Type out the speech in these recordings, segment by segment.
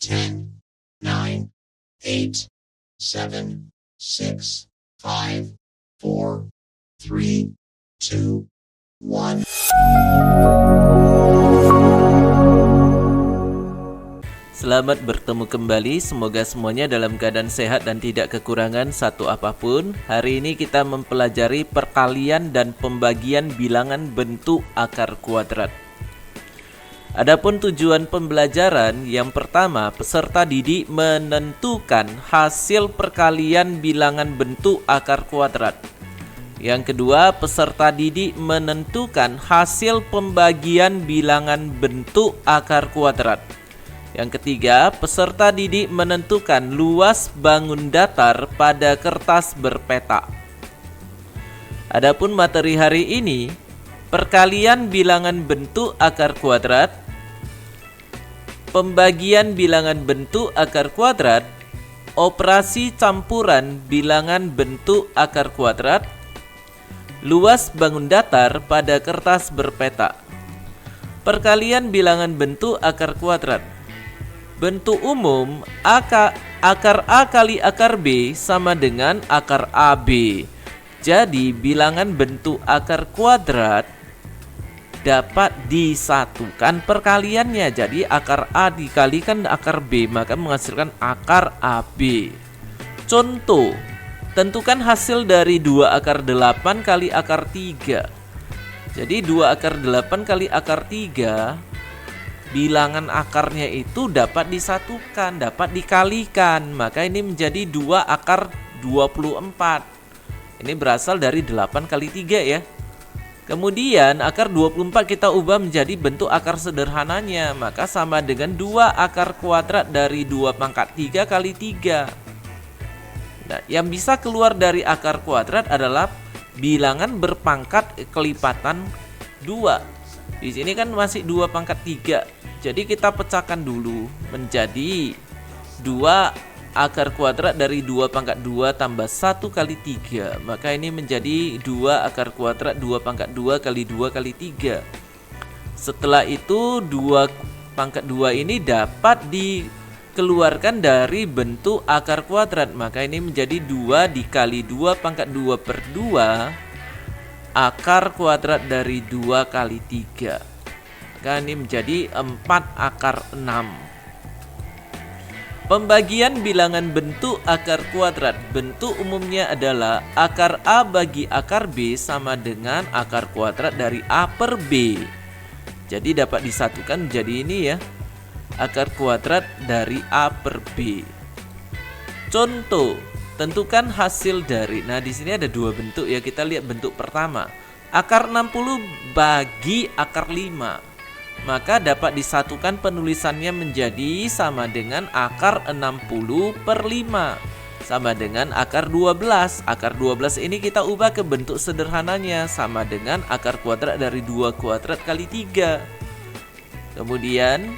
10, 9, 8, 7, 6, 5, 4, 3, 2, 1. Selamat bertemu kembali, semoga semuanya dalam keadaan sehat dan tidak kekurangan satu apapun. Hari ini kita mempelajari perkalian dan pembagian bilangan bentuk akar kuadrat. Adapun tujuan pembelajaran, yang pertama, peserta didik menentukan hasil perkalian bilangan bentuk akar kuadrat. Yang kedua, peserta didik menentukan hasil pembagian bilangan bentuk akar kuadrat. Yang ketiga, peserta didik menentukan luas bangun datar pada kertas berpeta. Adapun materi hari ini, perkalian bilangan bentuk akar kuadrat, pembagian bilangan bentuk akar kuadrat, operasi campuran bilangan bentuk akar kuadrat, luas bangun datar pada kertas berpeta. Perkalian bilangan bentuk akar kuadrat. Bentuk umum akar A kali akar B sama dengan akar AB. Jadi bilangan bentuk akar kuadrat dapat disatukan perkaliannya. Jadi akar A dikalikan akar B maka menghasilkan akar AB. Contoh, tentukan hasil dari 2 akar 8 kali akar 3. Jadi 2 akar 8 kali akar 3, bilangan akarnya itu dapat disatukan, dapat dikalikan. Maka ini menjadi 2 akar 24. Ini berasal dari 8 kali 3 ya. Kemudian akar 24 kita ubah menjadi bentuk akar sederhananya. Maka sama dengan 2 akar kuadrat dari 2 pangkat 3 kali 3. Nah, yang bisa keluar dari akar kuadrat adalah bilangan berpangkat kelipatan 2. Di sini kan masih 2 pangkat 3. Jadi kita pecahkan dulu menjadi 2 akar kuadrat dari 2 pangkat 2 tambah 1 kali 3. Maka ini menjadi 2 akar kuadrat 2 pangkat 2 kali 2 kali 3. Setelah itu 2 pangkat 2 ini dapat dikeluarkan dari bentuk akar kuadrat. Maka ini menjadi 2 dikali 2 pangkat 2 per 2 akar kuadrat dari 2 kali 3. Maka ini menjadi 4 akar 6. Pembagian bilangan bentuk akar kuadrat. Bentuk umumnya adalah akar A bagi akar B sama dengan akar kuadrat dari A per B. Jadi dapat disatukan menjadi ini ya, akar kuadrat dari A per B. Contoh, tentukan hasil dari. Nah, di sini ada 2 bentuk ya. Kita lihat bentuk pertama. Akar 60 bagi akar 5. Maka dapat disatukan penulisannya menjadi sama dengan akar 60 per 5 sama dengan akar 12. Akar 12 ini kita ubah ke bentuk sederhananya sama dengan akar kuadrat dari 2 kuadrat kali 3. Kemudian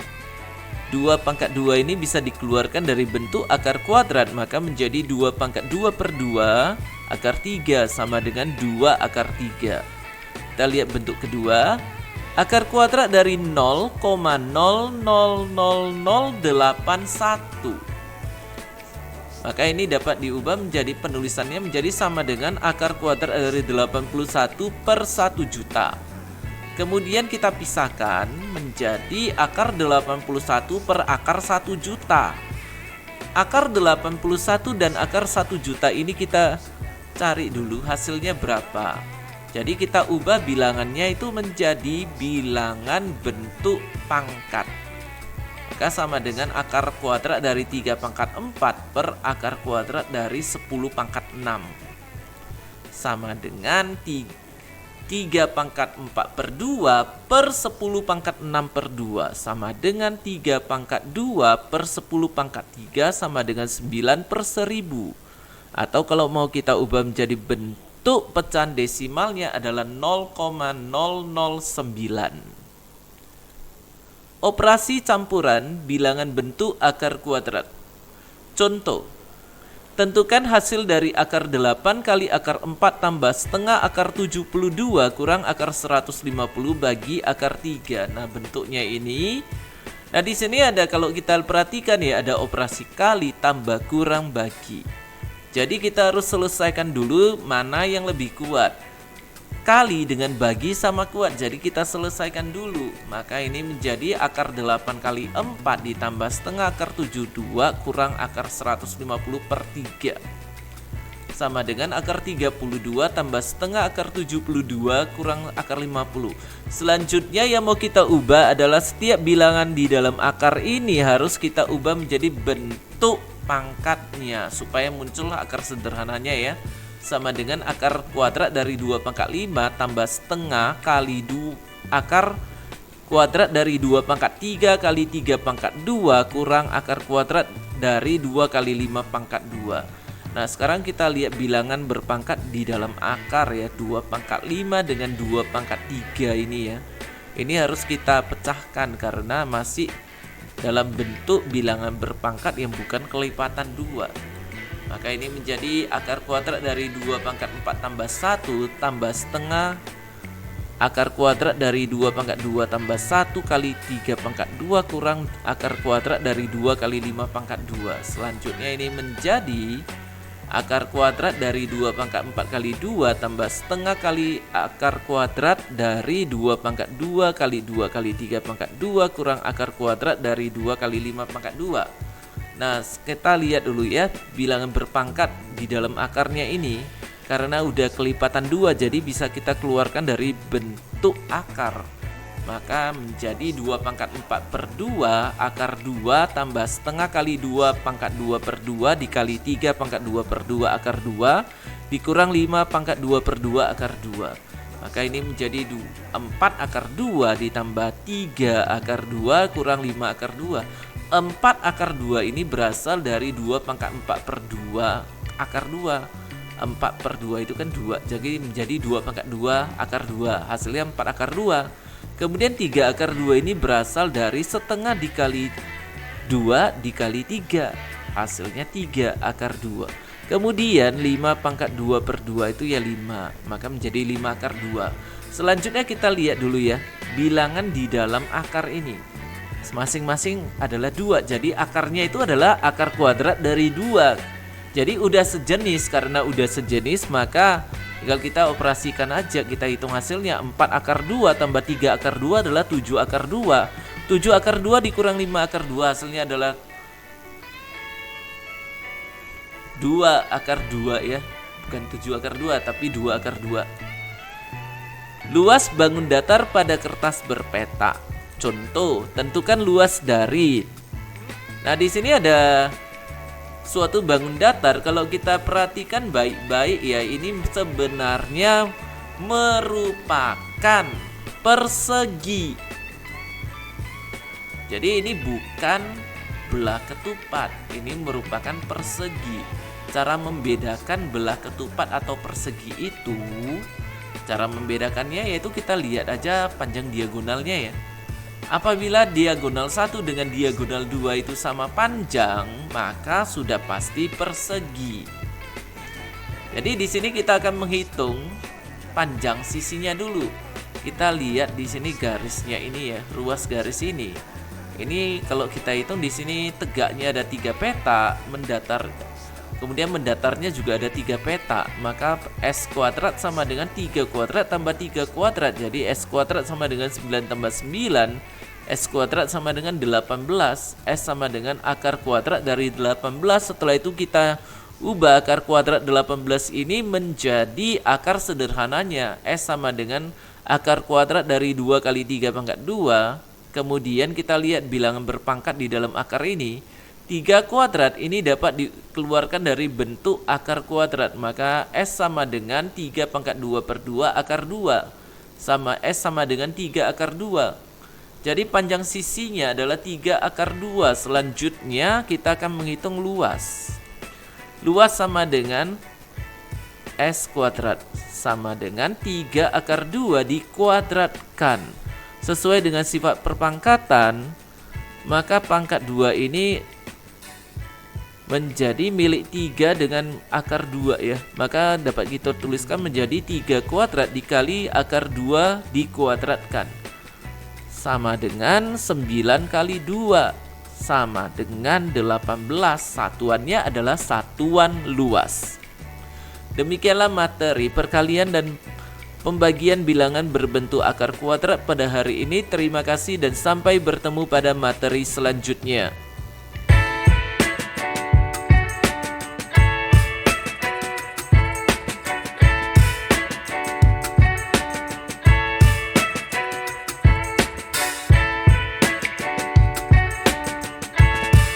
2 pangkat 2 ini bisa dikeluarkan dari bentuk akar kuadrat, maka menjadi 2 pangkat 2 per 2 akar 3 sama dengan 2 akar 3. Kita lihat bentuk kedua. Akar kuadrat dari 0,000081. Maka ini dapat diubah menjadi penulisannya menjadi sama dengan akar kuadrat dari 81 per 1 juta. Kemudian kita pisahkan menjadi akar 81 per akar 1 juta. Akar 81 dan akar 1 juta ini kita cari dulu hasilnya berapa. Jadi kita ubah bilangannya itu menjadi bilangan bentuk pangkat. Maka sama dengan akar kuadrat dari 3 pangkat 4 per akar kuadrat dari 10 pangkat 6. Sama dengan 3 pangkat 4 per 2 per 10 pangkat 6 per 2. Sama dengan 3 pangkat 2 per 10 pangkat 3 sama dengan 9 per 1000. Atau kalau mau kita ubah menjadi bentuk pecahan desimalnya adalah 0,009. Operasi campuran bilangan bentuk akar kuadrat. Contoh, tentukan hasil dari akar 8 kali akar 4 tambah setengah akar 72 kurang akar 150 bagi akar 3. Nah, bentuknya ini Nah, di sini ada, kalau kita perhatikan ya, ada operasi kali tambah kurang bagi. Jadi kita harus selesaikan dulu mana yang lebih kuat. Kali dengan bagi sama kuat, jadi kita selesaikan dulu. Maka ini menjadi akar 8 kali 4 ditambah setengah akar 72 kurang akar 150 per 3. Sama dengan akar 32 tambah setengah akar 72 kurang akar 50. Selanjutnya yang mau kita ubah adalah setiap bilangan di dalam akar ini harus kita ubah menjadi bentuk pangkatnya supaya muncul akar sederhananya ya. Sama dengan akar kuadrat dari 2 pangkat 5 tambah setengah kali akar kuadrat dari 2 pangkat 3 kali 3 pangkat 2 kurang akar kuadrat dari 2 kali 5 pangkat 2. Nah, sekarang kita lihat bilangan berpangkat di dalam akar ya, 2 pangkat 5 dengan 2 pangkat 3 ini ya. Ini harus kita pecahkan karena masih dalam bentuk bilangan berpangkat yang bukan kelipatan 2. Maka ini menjadi akar kuadrat dari 2 pangkat 4 tambah 1 tambah setengah akar kuadrat dari 2 pangkat 2 tambah 1 kali 3 pangkat 2 kurang akar kuadrat dari 2 kali 5 pangkat 2. Selanjutnya ini menjadi akar kuadrat dari 2 pangkat 4 kali 2 tambah setengah kali akar kuadrat dari 2 pangkat 2 kali 2 kali 3 pangkat 2 kurang akar kuadrat dari 2 kali 5 pangkat 2. Nah, kita lihat dulu ya bilangan berpangkat di dalam akarnya ini. Karena udah kelipatan 2, jadi bisa kita keluarkan dari bentuk akar. Maka menjadi 2 pangkat 4 per 2 akar 2 tambah setengah kali 2 pangkat 2 per 2 dikali 3 pangkat 2 per 2 akar 2 dikurang 5 pangkat 2 per 2 akar 2. Maka ini menjadi 4 akar 2 ditambah 3 akar 2 kurang 5 akar 2. 4 akar 2 ini berasal dari 2 pangkat 4 per 2 akar 2. 4 per 2 itu kan 2, jadi menjadi 2 pangkat 2 akar 2, hasilnya 4 akar 2. Kemudian 3 akar 2 ini berasal dari setengah dikali 2 dikali 3, hasilnya 3 akar 2. Kemudian 5 pangkat 2 per 2 itu ya 5, maka menjadi 5 akar 2. Selanjutnya kita lihat dulu ya bilangan di dalam akar ini. Masing-masing adalah 2, jadi akarnya itu adalah akar kuadrat dari 2. Jadi udah sejenis, karena udah sejenis maka tinggal kita operasikan aja, kita hitung hasilnya. 4 akar 2 tambah 3 akar 2 adalah 7 akar 2. 7 akar 2 dikurang 5 akar 2 hasilnya adalah 2 akar 2 ya. Bukan 7 akar 2 tapi 2 akar 2. Luas bangun datar pada kertas berpeta. Contoh, tentukan luas dari. Nah, di sini ada suatu bangun datar. Kalau kita perhatikan baik-baik ya, ini sebenarnya merupakan persegi. Jadi ini bukan belah ketupat, ini merupakan persegi. Cara membedakan belah ketupat atau persegi itu, cara membedakannya yaitu kita lihat aja panjang diagonalnya ya. Apabila diagonal 1 dengan diagonal 2 itu sama panjang, maka sudah pasti persegi. Jadi di sini kita akan menghitung panjang sisinya dulu. Kita lihat di sini garisnya ini ya, ruas garis ini. Ini kalau kita hitung di sini tegaknya ada 3 peta, kemudian mendatarnya juga ada 3 peta. Maka S kuadrat sama dengan 3 kuadrat tambah 3 kuadrat. Jadi S kuadrat sama dengan 9 tambah 9. S kuadrat sama dengan 18. S sama dengan akar kuadrat dari 18. Setelah itu kita ubah akar kuadrat 18 ini menjadi akar sederhananya. S sama dengan akar kuadrat dari 2 kali 3 pangkat 2. Kemudian kita lihat bilangan berpangkat di dalam akar ini. 3 kuadrat ini dapat dikeluarkan dari bentuk akar kuadrat. Maka S sama dengan 3 pangkat 2 per 2 akar 2. Sama S sama dengan 3 akar 2. Jadi panjang sisinya adalah 3 akar 2. Selanjutnya kita akan menghitung luas. Luas sama dengan S kuadrat sama dengan 3 akar 2 dikuadratkan. Sesuai dengan sifat perpangkatan, maka pangkat 2 ini menjadi milik 3 dengan akar 2 ya. Maka dapat kita tuliskan menjadi 3 kuadrat dikali akar 2 dikuadratkan. sama dengan 9 kali 2 sama dengan 18. Satuannya adalah satuan luas. Demikianlah materi perkalian dan pembagian bilangan berbentuk akar kuadrat pada hari ini. Terima kasih dan sampai bertemu pada materi selanjutnya.